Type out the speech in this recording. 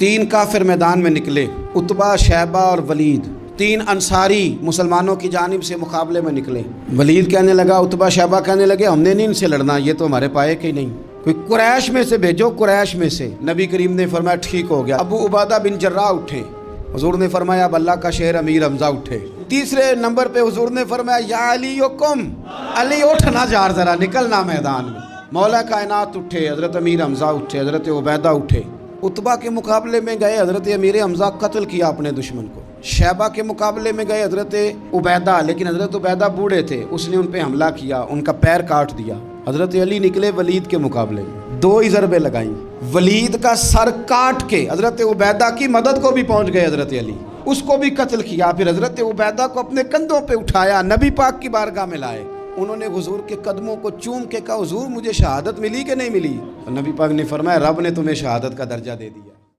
3 काफिर मैदान में निकले, उतबा, शैबा और वलीद। 3 अंसारी मुसलमानों की जानिब से मुकाबले में निकले। वलीद कहने लगा, उतबा शैबा कहने लगे हमने नहीं इनसे लड़ना, ये तो हमारे पाए के नहीं, कोई कुरैश में से भेजो, कुरैश में से। नबी करीम ने फरमाया ठीक हो गया। अबू उबादा बिन जर्राह उठे, हुजूर ने फरमाया अब अल्लाह का शहर अमीर हमजा उठे। तीसरे नंबर पे हुजूर ने फरमाया या अली युकुम, अली उठ ना जार जरा, निकलना मैदान में। मौला कायनात उठे, हजरत अमीर हमजा उठे, हजरत उबैदा उठे। उतबा के मुकाबले में गए, हजरत अमीर हमजा कत्ल किया अपने दुश्मन को। शैबा के मुकाबले में गए हजरत उबैदा, लेकिन हजरत उबैदा बूढ़े थे, उसने उन पे हमला किया, उनका पैर काट दिया। हजरत अली निकले वलीद के मुकाबले में, 2 ही ज़रबे लगाई, वलीद का सर काट के हजरत उबैदा की मदद को भी पहुंच गए हजरत अली, उसको भी कत्ल किया। फिर हजरत उबैदा को अपने कंधों पे उठाया, नबी पाक की बारगाह में लाए। उन्होंने हुजूर के कदमों को चूम के कहा, हुजूर मुझे शहादत मिली कि नहीं मिली? तो नबी पाक ने फरमाया रब ने तुम्हें शहादत का दर्जा दे दिया।